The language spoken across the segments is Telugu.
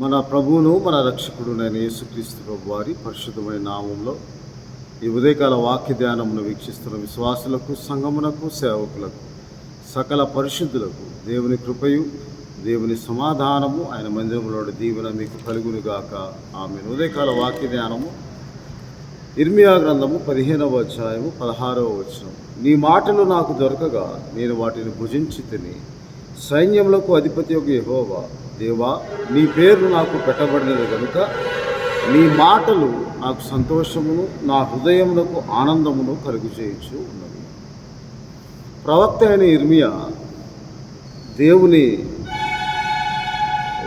మన ప్రభువును మన రక్షకుడునైన యేసుక్రీస్తు ప్రభు వారి పరిశుద్ధమైన నామంలో ఈ ఉదయకాల వాక్య ధ్యానమును వీక్షిస్తున్న విశ్వాసులకు, సంఘమునకు, సేవకులకు, సకల పరిశుద్ధులకు దేవుని కృపయు, దేవుని సమాధానము, ఆయన మందిరంలోని దీవెన మీకు కలుగునుగాక. ఆమేన్. ఉదయకాల వాక్య ధ్యానము ఇర్మియా గ్రంథము 15వ అధ్యాయము 16వ వచనం. నీ మాటలు నాకు దొరకగా నేను వాటిని భుజించి తిని, సైన్యములకు అధిపతి యొక్క యెహోవా, దేవా, నీ పేరు నాకు పెట్టబడినది కనుక నీ మాటలు నాకు సంతోషమును, నా హృదయమునకు ఆనందమును కలుగజేయుచు ఉన్నవి. ప్రవక్త అయిన ఇర్మియా దేవుని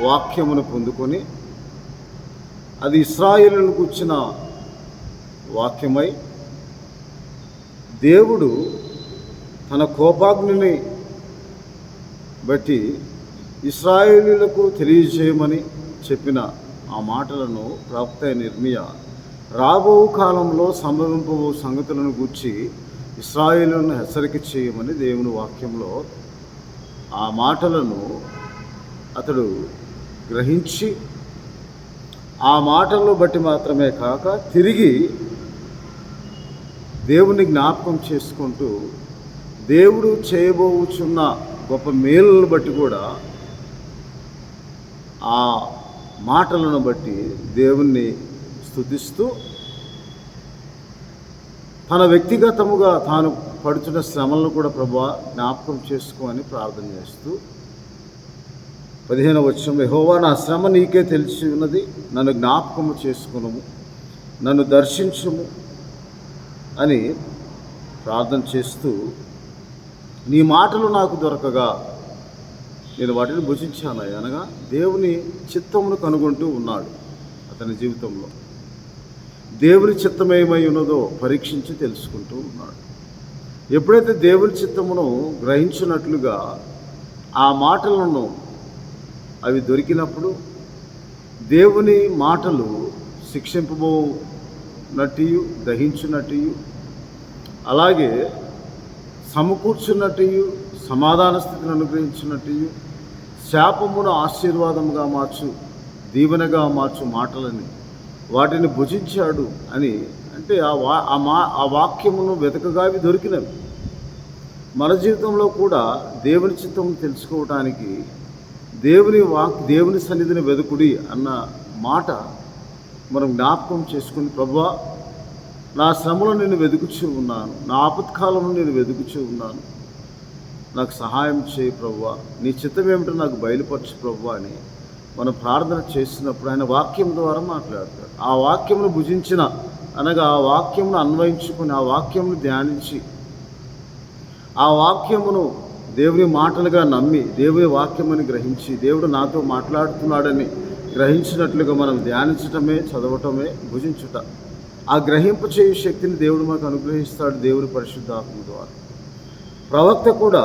వాక్యమును పొందుకొని, అది ఇశ్రాయేలులకు ఇచ్చిన వాక్యమై, దేవుడు తన కోపాగ్నిని బట్టి ఇశ్రాయేలీయులకు తెలియజేయమని చెప్పిన ఆ మాటలను ప్రవక్త అయిన ఇర్మియా రాబో కాలంలో సంభవింపబో సంగతులను గూర్చి ఇశ్రాయేలులను హెచ్చరిక చేయమని దేవుని వాక్యంలో ఆ మాటలను అతడు గ్రహించి, ఆ మాటలను బట్టి మాత్రమే కాక తిరిగి దేవుని జ్ఞాపకం చేసుకుంటూ, దేవుడు చేయబోచున్న గొప్ప మేలులను బట్టి కూడా ఆ మాటలను బట్టి దేవుణ్ణి స్తుతిస్తూ, తన వ్యక్తిగతముగా తాను పడుతున్న శ్రమలను కూడా ప్రభువా జ్ఞాపకం చేసుకోమని ప్రార్థన చేస్తూ 15వ వచనం, యెహోవా, నా శ్రమ నీకే తెలిసి ఉన్నది, నన్ను జ్ఞాపకము చేసుకునము, నన్ను దర్శించుము అని ప్రార్థన చేస్తూ, నీ మాటలు నాకు దొరకగా నేను వాటిని భుజించాను అనగా దేవుని చిత్తమును కనుగొంటూ ఉన్నాడు. అతని జీవితంలో దేవుని చిత్తం ఏమై ఉన్నదో పరీక్షించి తెలుసుకుంటూ ఉన్నాడు. ఎప్పుడైతే దేవుని చిత్తమును గ్రహించినట్లుగా ఆ మాటలను అవి దొరికినప్పుడు, దేవుని మాటలు శిక్షింపబోనట్టు, దహించున్నట్టు, అలాగే సమకూర్చున్నట్టు, సమాధాన స్థితిని అనుగ్రహించినట్టు, శాపమును ఆశీర్వాదముగా మార్చు, దీవెనగా మార్చు మాటలని వాటిని భుజించాడు అని అంటే ఆ వాక్యమును వెతకగా అవి దొరికినవి. మన జీవితంలో కూడా దేవుని చిత్తం తెలుసుకోవటానికి దేవుని సన్నిధిని వెదుకుడి అన్న మాట మనం జ్ఞాపకం చేసుకుని, ప్రభువా, నా శ్రమలో నేను వెతుకుచూ ఉన్నాను, నా ఆపత్కాలంలో నేను వెతుకుచూ ఉన్నాను, నాకు సహాయం చేయి ప్రభువా, నీ చిత్తం ఏమిటో నాకు బయలుపరచు ప్రభువా అని మనం ప్రార్థన చేసినప్పుడు ఆయన వాక్యం ద్వారా మాట్లాడతాడు. ఆ వాక్యమును భుజించిన అనగా ఆ వాక్యమును అన్వయించుకొని, ఆ వాక్యమును ధ్యానించి, ఆ వాక్యమును దేవుని మాటలుగా నమ్మి, దేవుని వాక్యమని గ్రహించి, దేవుడు నాతో మాట్లాడుతున్నాడని గ్రహించినట్లుగా మనం ధ్యానించటమే, చదవటమే, భుజించుట. ఆ గ్రహింపు చేయు శక్తిని దేవుడు మనకు అనుగ్రహిస్తాడు దేవుని పరిశుద్ధాత్మ ద్వారా. ప్రవక్త కూడా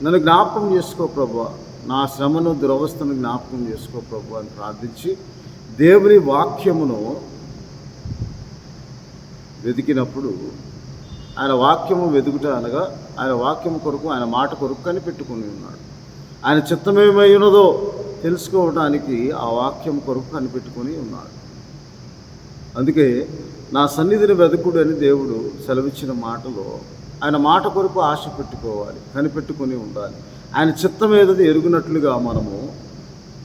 నన్ను జ్ఞాపకం చేసుకో ప్రభువా, నా శ్రమను, దురవస్థను జ్ఞాపకం చేసుకో ప్రభువా అని ప్రార్థించి దేవుని వాక్యమును వెతికినప్పుడు, ఆయన వాక్యము వెతుకుట అనగా ఆయన వాక్యము కొరకు, ఆయన మాట కొరకు కనిపెట్టుకుని ఉన్నాడు. ఆయన చిత్తమేమై ఉన్నదో తెలుసుకోవడానికి ఆ వాక్యం కొరకు కనిపెట్టుకొని ఉన్నాడు. అందుకే నా సన్నిధిని వెతుకుడు అని దేవుడు సెలవిచ్చిన మాటలో ఆయన మాట కొరకు ఆశ పెట్టుకోవాలి, కనిపెట్టుకొని ఉండాలి. ఆయన చిత్తం ఏదది ఎరుగునట్లుగా మనము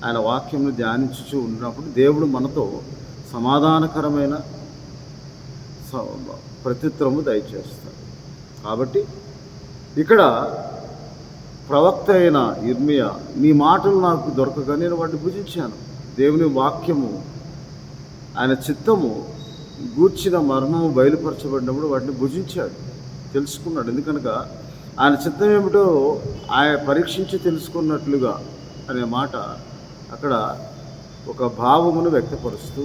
ఆయన వాక్యంను ధ్యానించుచూ ఉన్నప్పుడు దేవుడు మనతో సమాధానకరమైన ప్రత్యుత్తరము దయచేస్తాడు. కాబట్టి ఇక్కడ ప్రవక్త అయిన ఇర్మియా, నీ మాటలు నాకు దొరకగా నేను వాటిని భుజించాను. దేవుని వాక్యము, ఆయన చిత్తము గూర్చిన మర్మము బయలుపరచబడినప్పుడు వాటిని భుజించాడు, తెలుసుకున్నాడు. ఎందుకనగా ఆయన చిత్తం ఏమిటో ఆయన పరీక్షించి తెలుసుకున్నట్లుగా అనే మాట అక్కడ ఒక భావమును వ్యక్తపరుస్తూ,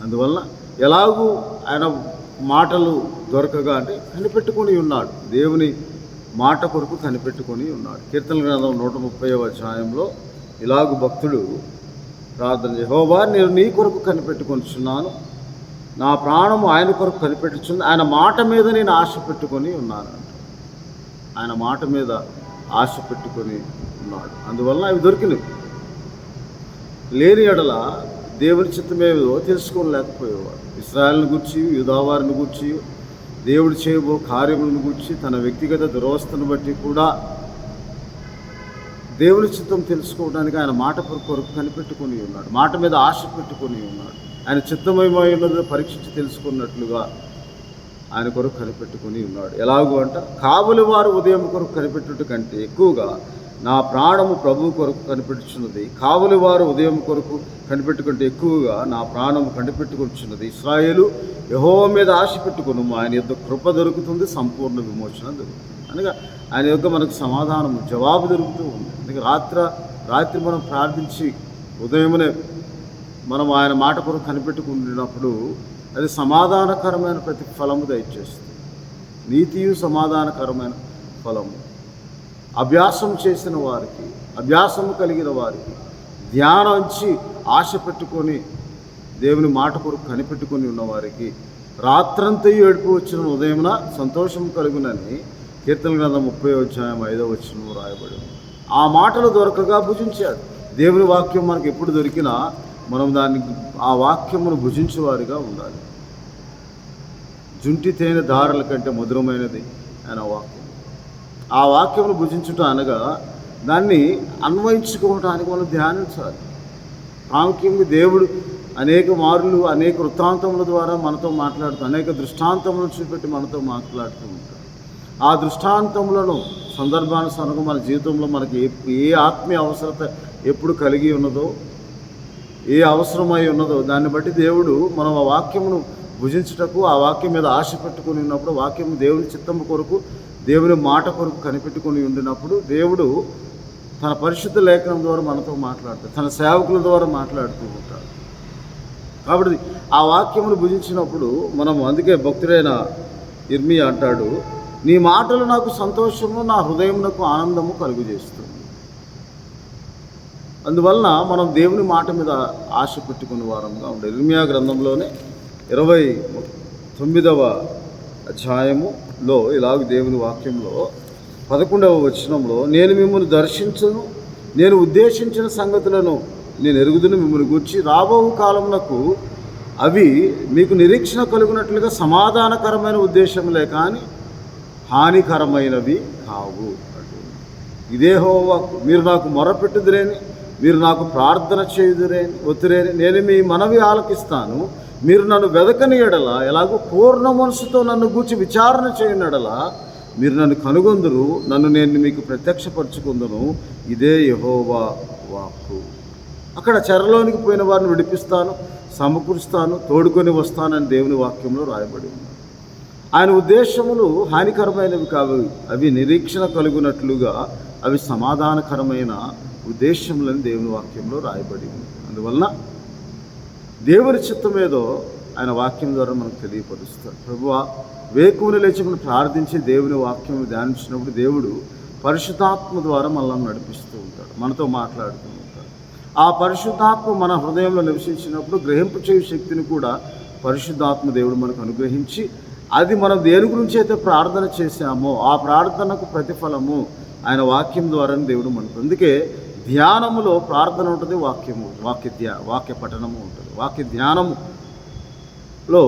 అందువల్ల ఎలాగూ ఆయన మాటలు దొరకగా అంటే కనిపెట్టుకొని ఉన్నాడు, దేవుని మాట కొరకు కనిపెట్టుకొని ఉన్నాడు. కీర్తన గ్రంథం 130వ అధ్యాయంలో ఇలాగు భక్తుడు ప్రార్థన, యెహోవా, నేను నీ కొరకు కనిపెట్టుకొనిచున్నాను, నా ప్రాణము ఆయన కొరకు కనిపెట్టుచుంది, ఆయన మాట మీద నేను ఆశ పెట్టుకొని ఉన్నాను. ఆయన మాట మీద ఆశ పెట్టుకొని ఉన్నాడు. అందువలన అవి దొరికినవి. లేని ఎడల దేవుని చిత్తమేదో తెలుసుకోలేకపోయేవాడు. ఇశ్రాయేలును గూర్చి, యూదావారిని గూర్చి, దేవుడు చేయబో కార్యములను గూర్చి, తన వ్యక్తిగత దురవస్థను బట్టి కూడా దేవుని చిత్తం తెలుసుకోవడానికి ఆయన మాట కొరకు కనిపెట్టుకొని ఉన్నాడు. మాట మీద ఆశ పెట్టుకొని ఉన్నాడు. ఆయన చిత్తమేమై ఉన్నదో పరీక్షించి తెలుసుకున్నట్లుగా ఆయన కొరకు కనిపెట్టుకొని ఉన్నాడు. ఎలాగూ అంట, కావలి వారు ఉదయం కొరకు కనిపెట్టుట కంటే ఎక్కువగా నా ప్రాణము ప్రభువు కొరకు కనిపెట్టుచున్నది. కావలి వారు ఉదయం కొరకు కనిపెట్టుకుంటే ఎక్కువగా నా ప్రాణము కనిపెట్టుకొచ్చున్నది. ఇశ్రాయేలు యెహోవా మీద ఆశ పెట్టుకును, ఆయన యొక్క కృప దొరుకుతుంది, సంపూర్ణ విమోచన దొరుకుతుంది. అనగా ఆయన యొక్క మనకు సమాధానము, జవాబు దొరుకుతూ ఉంది. అందుకే రాత్రి మనం ప్రార్థించి ఉదయమునే మనం ఆయన మాట కొరకు కనిపెట్టుకుంటున్నప్పుడు అది సమాధానకరమైన ప్రతిఫలము దయచేస్తుంది. నీతియు సమాధానకరమైన ఫలము. అభ్యాసం చేసిన వారికి, అభ్యాసము కలిగిన వారికి, ధ్యానించి ఆశ పెట్టుకొని దేవుని మాట కొరకు కనిపెట్టుకొని ఉన్నవారికి రాత్రంతా ఏడుపు వచ్చిన ఉదయమున సంతోషం కలుగునని కీర్తన గ్రంథం 30 రాయబడి ఉంది. ఆ మాటలు దొరకగా భుజించాడు. దేవుని వాక్యం మనకు ఎప్పుడు దొరికినా మనం ఆ వాక్యమును భుజించేవారిగా ఉండాలి. జుంటి తేనె దారుల కంటే మధురమైనది ఆయన వాక్యం. ఆ వాక్యమును భుజించుట అనగా దాన్ని అన్వయించుకోవటానికి మనం ధ్యానించాలి. ప్రాముఖ్యంగా దేవుడు అనేక మార్లు, అనేక వృత్తాంతముల ద్వారా మనతో మాట్లాడుతూ, అనేక దృష్టాంతములను చూపెట్టి మనతో మాట్లాడుతూ ఉంటాడు. ఆ దృష్టాంతములను సందర్భానుసారంగా మన జీవితంలో మనకి ఏ ఆత్మీయ అవసరత ఎప్పుడు కలిగి ఉన్నదో, ఏ అవసరమై ఉన్నదో దాన్ని బట్టి దేవుడు మనం ఆ వాక్యమును భుజించుటకు, ఆ వాక్యం మీద ఆశ పెట్టుకుని ఉన్నప్పుడు, వాక్యం దేవుని చిత్తము కొరకు, దేవుని మాట కొరకు కనిపెట్టుకుని ఉండినప్పుడు దేవుడు తన పరిశుద్ధ లేఖనం ద్వారా మనతో మాట్లాడతాడు, తన సేవకుల ద్వారా మాట్లాడుతూ ఉంటాడు. కాబట్టి ఆ వాక్యమును భుజించినప్పుడు మనం, అందుకే భక్తుడైన ఇర్మియా అంటాడు, నీ మాటలు నాకు సంతోషము, నా హృదయమునకు ఆనందము కలుగజేస్తుంది. అందువలన మనం దేవుని మాట మీద ఆశ పెట్టుకునే వారంగా ఉండాలి. ఇర్మియా గ్రంథంలోనే 29వ అధ్యాయములో ఇలాగ దేవుని వాక్యంలో 11వ వచనంలో, నేను మిమ్మల్ని దర్శించును, నేను ఉద్దేశించిన సంగతులను నేను ఎరుగుదును, మిమ్మల్ని గూర్చి రాబో కాలమునకు అవి మీకు నిరీక్షణ కలుగునట్లుగా సమాధానకరమైన ఉద్దేశములే కానీ హానికరమైనవి కావు. ఇదే యెహోవా, మీరు నాకు మొరపెట్టుదురేని, మీరు నాకు ప్రార్థన చేయుదురేని, ఒత్తిరేని, నేను మీ మనవి ఆలకిస్తాను. మీరు నన్ను వెదకని ఎడల, ఎలాగో పూర్ణ మనసుతో నన్ను గూర్చి విచారణ చేయని ఎడల మీరు నన్ను కనుగొందురు, నేను మీకు ప్రత్యక్షపరచుకుందును. ఇదే యెహోవా వాక్కు. అక్కడ చెరలోనికి పోయిన వారిని విడిపిస్తాను, సమకూరుస్తాను, తోడుకొని వస్తానని దేవుని వాక్యంలో రాయబడి ఉంది. ఆయన ఉద్దేశములు హానికరమైనవి కావు, అవి నిరీక్షణ కలుగునట్లుగా, అవి సమాధానకరమైన ఉద్దేశములని దేవుని వాక్యంలో రాయబడి ఉంది. అందువలన దేవుని చిత్తమేదో ఆయన వాక్యం ద్వారా మనకు తెలియపరుస్తాడు. ప్రభువా, వేకువని లేచి మనం ప్రార్థించి దేవుని వాక్యం ధ్యానించినప్పుడు దేవుడు పరిశుద్ధాత్మ ద్వారా మనల్ని నడిపిస్తూ ఉంటాడు, మనతో మాట్లాడుతూ ఉంటాడు. ఆ పరిశుద్ధాత్మ మన హృదయంలో నివసించినప్పుడు గ్రహింపు చేయు శక్తిని కూడా పరిశుద్ధాత్మ దేవుడు మనకు అనుగ్రహించి, అది మనం దేని గురించి అయితే ప్రార్థన చేశామో ఆ ప్రార్థనకు ప్రతిఫలము ఆయన వాక్యం ద్వారా దేవుడు మనకు. అందుకే ధ్యానములో ప్రార్థన ఉంటుంది, వాక్య పఠనము ఉంటుంది. వాక్య ధ్యానములో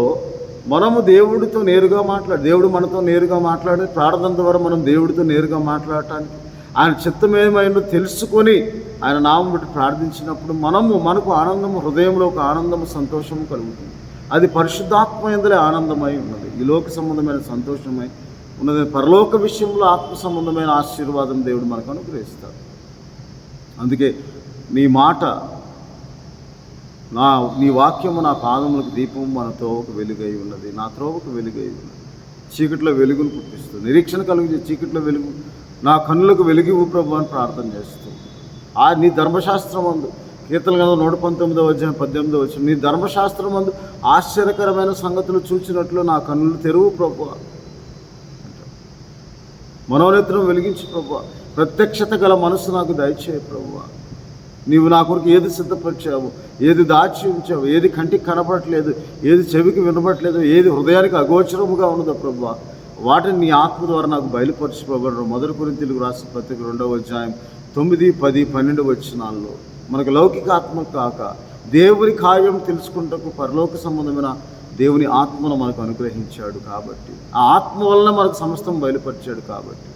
మనము దేవుడితో నేరుగా దేవుడు మనతో నేరుగా మాట్లాడే ప్రార్థన ద్వారా మనం దేవుడితో నేరుగా మాట్లాడటానికి, ఆయన చిత్తమేమైనా తెలుసుకొని ఆయన నామం బట్టి ప్రార్థించినప్పుడు మనకు ఆనందము, హృదయంలో ఒక ఆనందము, సంతోషము కలుగుతుంది. అది పరిశుద్ధాత్మ యందలే ఆనందమై ఉన్నది. ఈ లోక సంబంధమైన సంతోషమై ఉన్నది, పరలోక విషయంలో ఆత్మ సంబంధమైన ఆశీర్వాదం దేవుడు మనకు అనుగ్రహిస్తాడు. అందుకే నీ మాట, నీ వాక్యము నా పాదములకు దీపము, మన త్రోవకు వెలుగై ఉన్నది, నా త్రోవకు వెలుగై ఉన్నది. చీకట్లో వెలుగును పుట్టిస్తుంది, నిరీక్షణ కలిగి చీకట్లో వెలుగు, నా కన్నులకు వెలుగు ప్రభు అని ప్రార్థన చేస్తూ, నీ ధర్మశాస్త్రం అందు, కీర్తన గ్రంథం 119వ అధ్యాయం 18వ వచనం, నీ ధర్మశాస్త్రం అందు ఆశ్చర్యకరమైన సంగతులు చూచినట్లు నా కన్నులు తెరువు ప్రభు. మనోనేత్రం వెలిగించి ప్రభు, ప్రత్యక్షత గల మనసు నాకు దయచేయ ప్రభు. నీవు నా కొరకు ఏది సిద్ధపరిచావు, ఏది దాచి ఉంచావు, ఏది కంటికి కనపడట్లేదు, ఏది చెవికి వినపడట్లేదు, ఏది హృదయానికి అగోచరముగా ఉన్నదో ప్రభు, వాటిని నీ ఆత్మ ద్వారా నాకు బయలుపరచబడరు. 1 కొరింథీయులకు రాసిన పత్రిక 2వ అధ్యాయం 9, 10, 12 వచనాల్లో మనకు లౌకిక ఆత్మ కాక దేవుని కార్యం తెలుసుకుంటకు పరలోక సంబంధమైన దేవుని ఆత్మను మనకు అనుగ్రహించాడు కాబట్టి, ఆ ఆత్మ వలన మనకు సమస్తం బయలుపరిచాడు కాబట్టి,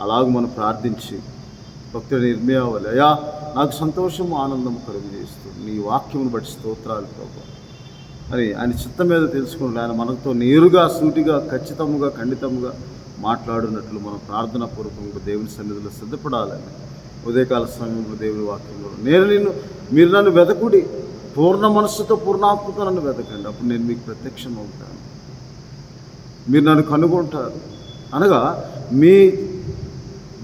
అలాగ మనం ప్రార్థించి భక్తుడు నిర్మయా వలె, అయ్యా నాకు సంతోషము ఆనందము కలుగు చేస్తూ నీ వాక్యమును బట్టి స్తోత్రాలు ప్రభు అని ఆయన చిత్తం మీద తెలుసుకుని ఆయన మనతో నేరుగా సూటిగా ఖచ్చితంగా ఖండితంగా మాట్లాడినట్లు మనం ప్రార్థనా పూర్వకంగా దేవుని సన్నిధిలో సిద్ధపడాలని ఉదయకాల సమయంలో దేవుని వాక్యంలో మీరు నన్ను వెతకుడి, పూర్ణ మనస్సుతో పూర్ణాత్మతో నన్ను వెతకండి, అప్పుడు నేను మీకు ప్రత్యక్షం అవుతాను, మీరు నన్ను కనుగొంటారు అనగా మీ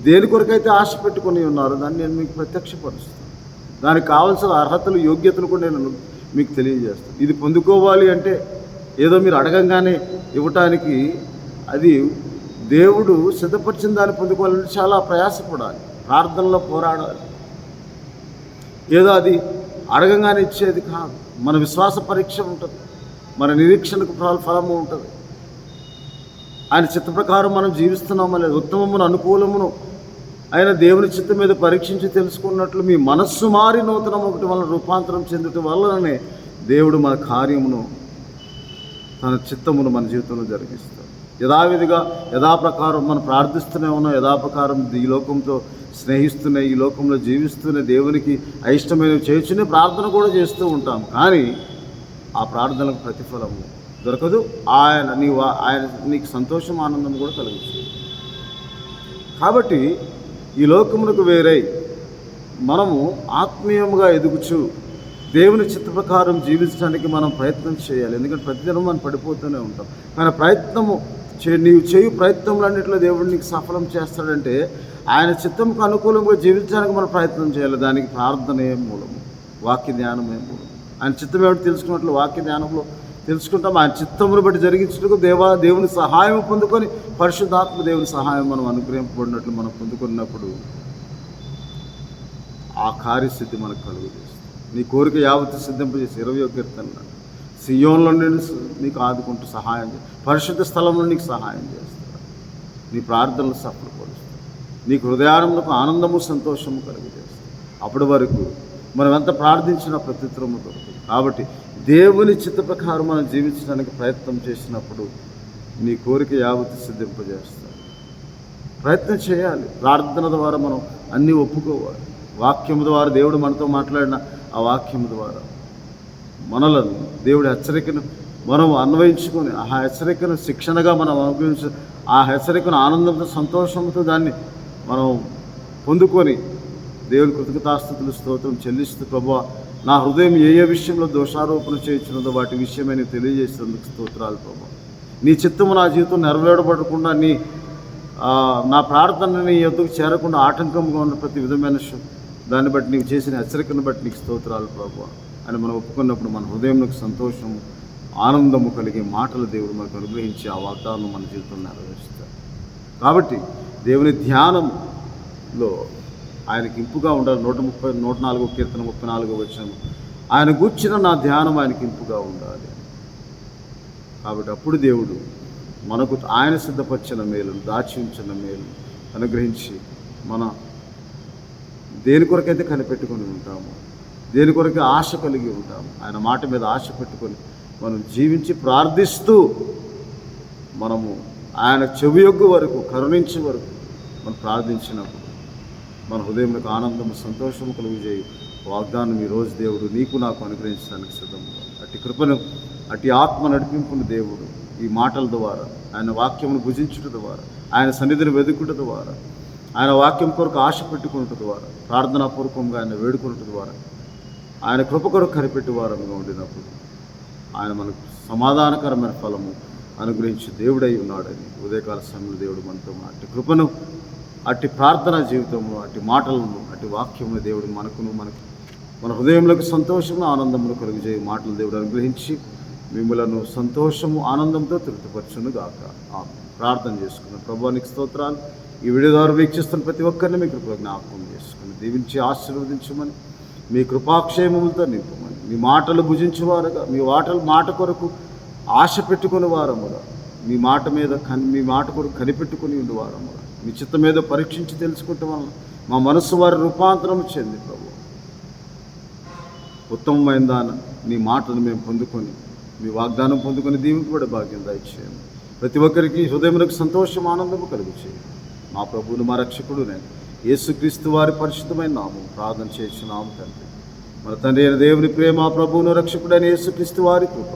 దేని కొరకైతే ఆశ పెట్టుకుని ఉన్నారో దాన్ని నేను మీకు ప్రత్యక్షపరుస్తాను. దానికి కావాల్సిన అర్హతలు యోగ్యతలు కూడా నేను మీకు తెలియజేస్తాను. ఇది పొందుకోవాలి అంటే ఏదో మీరు అడగంగానే ఇవ్వటానికి, అది దేవుడు సిద్ధపరిచిన దాన్ని పొందుకోవాలంటే చాలా ప్రయాసపడాలి, ప్రార్థనలో పోరాడాలి. ఏదో అది అడగంగానే ఇచ్చేది కాదు. మన విశ్వాస పరీక్ష ఉంటుంది, మన నిరీక్షణకు ఫలము ఉంటుంది. ఆయన చిత్త ప్రకారం మనం జీవిస్తున్నామా లేదు, ఉత్తమమును అనుకూలమును ఆయన దేవుని చిత్తం మీద పరీక్షించి తెలుసుకున్నట్లు మీ మనస్సు మారి నూతనం ఒకటి వలన రూపాంతరం చెందటం వల్లనే దేవుడు మన కార్యమును తన చిత్తమును మన జీవితంలో జరిగిస్తాడు. యథావిధిగా యథాప్రకారం మనం ప్రార్థిస్తూనే ఉన్నాం, యథాప్రకారం ఈ లోకంతో స్నేహిస్తూనే, ఈ లోకంలో జీవిస్తూనే, దేవునికి అయిష్టమైనవి చేస్తూనే ప్రార్థన కూడా చేస్తూ ఉంటాం. కానీ ఆ ప్రార్థనలకు ప్రతిఫలము దొరకదు. ఆయన నీకు సంతోషం ఆనందం కూడా కలుగుతుంది. కాబట్టి ఈ లోకమునకు వేరై మనము ఆత్మీయముగా ఎదుగుచు దేవుని చిత్త ప్రకారం జీవించడానికి మనం ప్రయత్నం చేయాలి. ఎందుకంటే ప్రతిదినం మనం పడిపోతూనే ఉంటాం. కానీ నీవు చేయు ప్రయత్నములన్నింటిలో దేవుడు నీకు సఫలం చేస్తాడంటే ఆయన చిత్తంకు అనుకూలంగా జీవించడానికి మనం ప్రయత్నం చేయాలి. దానికి ప్రార్థనే మూలము, వాక్య ధ్యానమే మూలము. ఆయన చిత్తం ఏమిటి తెలుసుకున్నట్లు వాక్య ధ్యానంలో తెలుసుకుంటాం. ఆయన చిత్తమును బట్టి జరిగించుటకు దేవుని సహాయం పొందుకొని, పరిశుద్ధాత్మ దేవుని సహాయం మనం అనుగ్రహింపబడినట్లు మనం పొందుకున్నప్పుడు ఆ కార్యసిద్ధి మనకు కలుగుతుంది. నీ కోరిక యావత్తు సిద్ధింపజేసి 21వ కీర్తన, సియోన్లో నేను నీకు ఆదుకుంటూ సహాయం పరిశుద్ధ స్థలంలో నీకు సహాయం చేస్తాడు, నీ ప్రార్థనలు సఫలపరుస్తాడు, నీకు హృదయానందకు ఆనందము సంతోషము కలుగజేస్తాడు. అప్పటి వరకు మనం ఎంత ప్రార్థించినా ప్రత్యుత్తరము దొరుకుతుంది. కాబట్టి దేవుని చిత్త ప్రకారం మనం జీవించడానికి ప్రయత్నం చేసినప్పుడు నీ కోరిక యావత్తు సిద్ధింపజేస్తాడు. ప్రయత్నం చేయాలి. ప్రార్థన ద్వారా మనం అన్నీ ఒప్పుకోవాలి. వాక్యము ద్వారా దేవుడు మనతో మాట్లాడిన ఆ వాక్యము ద్వారా మనలను దేవుడి హెచ్చరికను మనం అన్వయించుకొని, ఆ హెచ్చరికను శిక్షణగా మనం అనుభవించు, ఆ హెచ్చరికను ఆనందంతో సంతోషంతో దాన్ని మనం పొందుకొని దేవుని కృతజ్ఞతాస్తుతులు స్తోత్రం చెల్లిస్తూ, ప్రభువా నా హృదయం ఏ విషయంలో దోషారోపణ చేయించినదో వాటి విషయమే నీకు తెలియజేసినందుకు స్తోత్రాలు ప్రభువా. నీ చిత్తము నా జీవితం నెరవేరబడకుండా, నా ప్రార్థన నీ యొద్దకు చేరకుండా ఆటంకంగా ఉన్న ప్రతి విధమైన దాన్ని బట్టి నీవు చేసిన హెచ్చరికను బట్టి నీకు స్తోత్రాలు ప్రభువా అని మనం ఒప్పుకున్నప్పుడు మన హృదయంలో సంతోషము ఆనందము కలిగే మాటలు దేవుడు మనకు అనుగ్రహించి ఆ వాగ్దానం మన జీవితంలో నెరవేరుస్తాడు. కాబట్టి దేవుని ధ్యానంలో ఆయనకి ఇంపుగా ఉండాలి. 104వ కీర్తన 34వ వచనం, ఆయన గూర్చిన నా ధ్యానం ఆయనకి ఇంపుగా ఉండాలి. కాబట్టి అప్పుడు దేవుడు మనకు ఆయన సిద్ధపరిచిన మేలును, దాచి ఉంచిన మేలు అనుగ్రహించి, మన దేని కొరకైతే కనిపెట్టుకొని ఉంటాము, దేని కొరకు ఆశ కలిగి ఉంటాము, ఆయన మాట మీద ఆశ పెట్టుకొని మనం జీవించి ప్రార్థిస్తూ మనము ఆయన చెవియొగ్గు వరకు, కరుణించే వరకు మనం ప్రార్థించినప్పుడు మన హృదయంలో ఆనందము సంతోషము కలుగజేయి వాగ్దానం ఈరోజు దేవుడు నీకు నాకు అనుగ్రహించడానికి సిద్ధంగా. అట్టి కృపను, అట్టి ఆత్మ నడిపింపును దేవుడు ఈ మాటల ద్వారా, ఆయన వాక్యమును భుజించుట ద్వారా, ఆయన సన్నిధిని వెతుకుట ద్వారా, ఆయన వాక్యం కొరకు ఆశ పెట్టుకున్నట ద్వారా, ప్రార్థనాపూర్వకంగా ఆయన వేడుకున్నట ద్వారా, ఆయన కృప కొరకు కనిపెట్టి వారంగా ఉండినప్పుడు ఆయన మనకు సమాధానకరమైన ఫలము అనుగ్రహించి దేవుడై ఉన్నాడని ఉదయకాల సమయంలో దేవుడు మనతో అట్టి కృపను, అట్టి ప్రార్థనా జీవితంలో, అట్టి మాటలను, అట్టి వాక్యమును దేవుడు మనకు మన హృదయంలోకి సంతోషము ఆనందమును కలుగజేయ మాటలు దేవుడు అనుగ్రహించి మిమ్మలను సంతోషము ఆనందంతో తృప్తిపరచును గాక. ప్రార్థన చేసుకున్నాం. ప్రభువానికి స్తోత్రాలు. ఈ వీడియో ద్వారా వీక్షిస్తున్న ప్రతి ఒక్కరిని మీ కృప జ్ఞాపకం చేసుకుని దీవించి ఆశీర్వదించమని, మీ కృపాక్షేమములతో నింపమని, మీ మాటలు భుజించేవారుగా, మీ మాట కొరకు ఆశ పెట్టుకుని వారముగా, మీ మాట కొరకు కనిపెట్టుకుని ఉండేవారముగా, మీ చిత్తం మీద పరీక్షించి తెలుసుకుంటాం వలన మా మనసు వారి రూపాంతరం చెంది ప్రభు ఉత్తమమైన దాన నీ మాటను మేము పొందుకొని మీ వాగ్దానం పొందుకొని దీవింపబడే భాగ్యం దయచేయండి. ప్రతి ఒక్కరికి హృదయములకు సంతోషం ఆనందము కలుగు చేయండి. మా ప్రభువును మా రక్షకుడు నేను యేసుక్రీస్తు వారి పరిశుద్ధమైన నామం ప్రార్థన చేస్తున్నాము తండ్రి. మన తండ్రి అయిన దేవుని ప్రేమ, ప్రభువును రక్షకుడైన యేసుక్రీస్తు వారి కృప,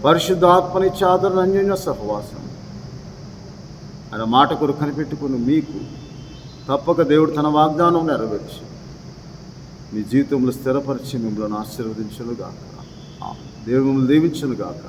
పరిశుద్ధ ఆత్మనిచ్చే ఆదరణ, అన్యోన్య సహవాసం ఆయన మాట కొరకు కనిపెట్టుకుని మీకు తప్పక దేవుడు తన వాగ్దానం నెరవేర్చి మీ జీవితంలో స్థిరపరిచి మిమ్మల్ని ఆశీర్వదించునుగాక. దేవుడు మిమ్మల్ని దీవించునుగాక.